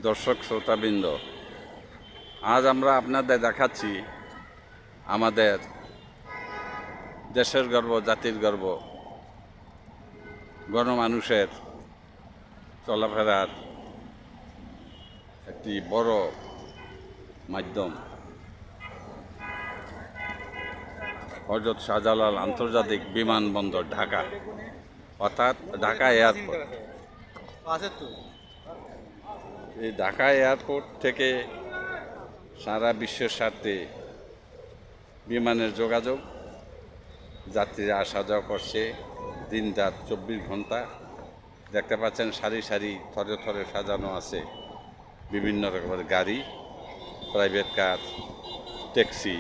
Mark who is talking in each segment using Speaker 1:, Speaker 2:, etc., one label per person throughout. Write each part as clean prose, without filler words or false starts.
Speaker 1: দর্শক শ্রোতাবৃন্দ, আজ আমরা আপনাদের দেখাচ্ছি আমাদের দেশের গর্ব, জাতির গর্ব, গণমানুষের চলাফেরার একটি বড় মাধ্যম হযরত শাহজালাল আন্তর্জাতিক বিমানবন্দর ঢাকা, অর্থাৎ ঢাকা এয়ারপোর্ট। এই ঢাকা এয়ারপোর্ট থেকে সারা বিশ্বের স্বার্থে বিমানের যোগাযোগ, যাত্রীরা আসা যাওয়া করছে দিন রাত 24 ঘন্টা। দেখতে পাচ্ছেন সারি সারি থরে থরে সাজানো আছে বিভিন্ন রকমের গাড়ি, প্রাইভেট কার, ট্যাক্সি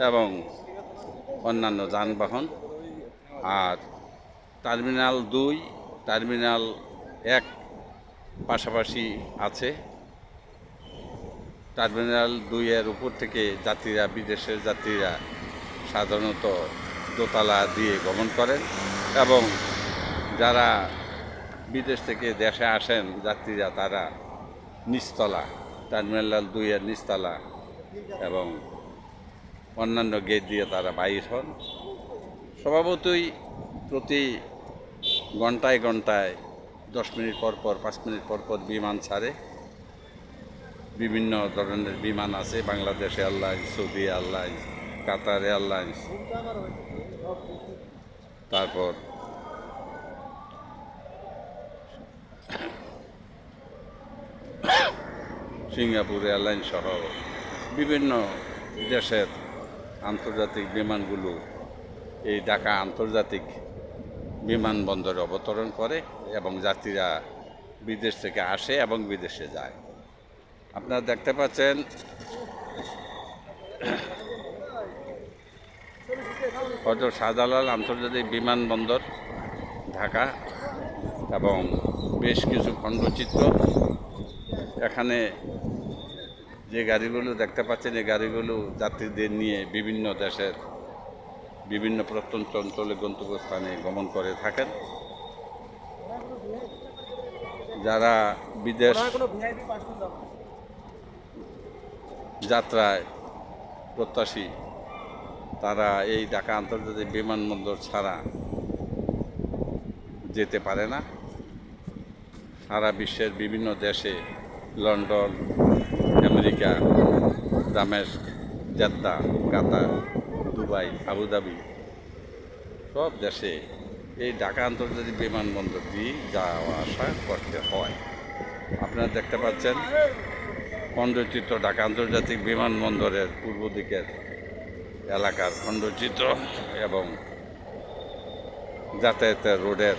Speaker 1: এবং অন্যান্য যানবাহন। আর টার্মিনাল 2, টার্মিনাল 1 পাশাপাশি আছে। টার্মিনাল 2-এর উপর থেকে যাত্রীরা, বিদেশের যাত্রীরা সাধারণত দোতলা দিয়ে গমন করেন এবং যারা বিদেশ থেকে দেশে আসেন যাত্রীরা, তারা নিচতলা, টার্মিনাল 2-এর নিচতলা এবং অন্যান্য গেট দিয়ে তারা বাইর হন। স্বভাবতই প্রতি ঘন্টায় ঘন্টায় 10 মিনিট পর পর, 5 মিনিট পর পর বিমান ছাড়ে। বিভিন্ন ধরনের বিমান আছে, বাংলাদেশ এয়ারলাইন্স, সৌদি এয়ারলাইন্স, কাতার এয়ারলাইন্স, তারপর সিঙ্গাপুর এয়ারলাইন্স সহ বিভিন্ন দেশের আন্তর্জাতিক বিমানগুলো এই ঢাকা আন্তর্জাতিক বিমানবন্দরে অবতরণ করে এবং যাত্রীরা বিদেশ থেকে আসে এবং বিদেশে যায়। আপনারা দেখতে পাচ্ছেন হযরত শাহজালাল আন্তর্জাতিক বিমানবন্দর ঢাকা এবং বেশ কিছু খণ্ডচিত্র। এখানে যে গাড়িগুলো দেখতে পাচ্ছেন, এই গাড়িগুলো যাত্রীদের নিয়ে বিভিন্ন দেশের বিভিন্ন প্রত্যন্ত অঞ্চলে গন্তব্যস্থানে গমন করে থাকেন। যারা বিদেশ যাত্রায় প্রত্যাশী, তারা এই ঢাকা আন্তর্জাতিক বিমানবন্দর ছাড়া যেতে পারে না। সারা বিশ্বের বিভিন্ন দেশে, লন্ডন, আমেরিকা, দামেস্ক, জেদ্দা, কাতার, দুবাই, আবুধাবি, সব দেশে এই ঢাকা আন্তর্জাতিক বিমানবন্দর দিয়ে যাওয়া আসা করতে হয়। আপনারা দেখতে পাচ্ছেন খণ্ডচিত্র ঢাকা আন্তর্জাতিক বিমানবন্দরের পূর্ব দিকের এলাকার খণ্ডচিত্র এবং যাতায়াতের রোডের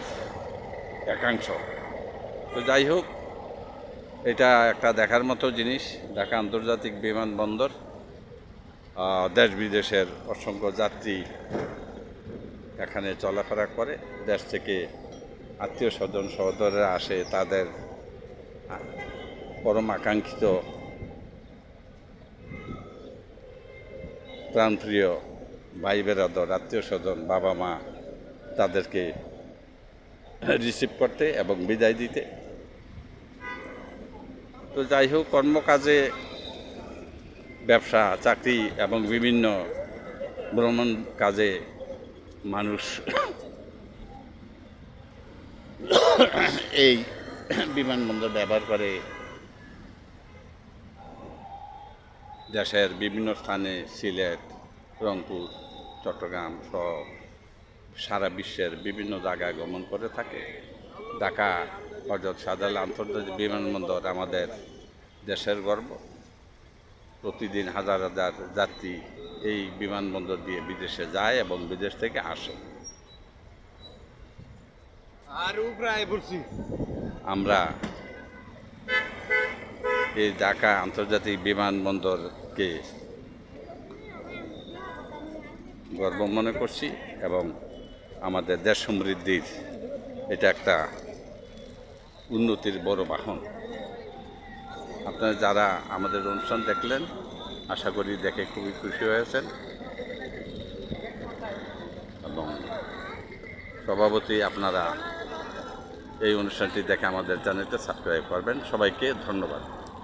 Speaker 1: একাংশ। তো যাই হোক, এটা একটা দেখার মতো জিনিস। ঢাকা আন্তর্জাতিক বিমানবন্দর দেশ বিদেশের অসংখ্য যাত্রী এখানে চলাফেরা করে। দেশ থেকে আত্মীয় স্বজন সহোদররা আসে, তাদের পরম আকাঙ্ক্ষিত প্রাণপ্রিয় ভাই বেরাদর, আত্মীয় স্বজন, বাবা মা, তাদেরকে রিসিভ করতে এবং বিদায় দিতে। তো যাই হোক, কর্মকাজে, ব্যবসা, চাকরি এবং বিভিন্ন ভ্রমণ কাজে মানুষ এই বিমানবন্দর ব্যবহার করে। দেশের বিভিন্ন স্থানে, সিলেট, রংপুর, চট্টগ্রাম সহ সারা বিশ্বের বিভিন্ন জায়গায় গমন করে থাকে। ঢাকা হযরত শাহজালাল আন্তর্জাতিক বিমানবন্দর আমাদের দেশের গর্ব। প্রতিদিন হাজার হাজার যাত্রী এই বিমানবন্দর দিয়ে বিদেশে যায় এবং বিদেশ থেকে আসে। আমরা এই ঢাকা আন্তর্জাতিক বিমানবন্দরকে গর্ব মনে করছি এবং আমাদের দেশ সমৃদ্ধির এটা একটা উন্নতির বড় বাহন। আপনারা যারা আমাদের অনুষ্ঠান দেখলেন, আশা করি দেখে খুবই খুশি হয়েছেন এবং স্বভাবতই আপনারা এই অনুষ্ঠানটি দেখে আমাদের চ্যানেলটি সাবস্ক্রাইব করবেন। সবাইকে ধন্যবাদ।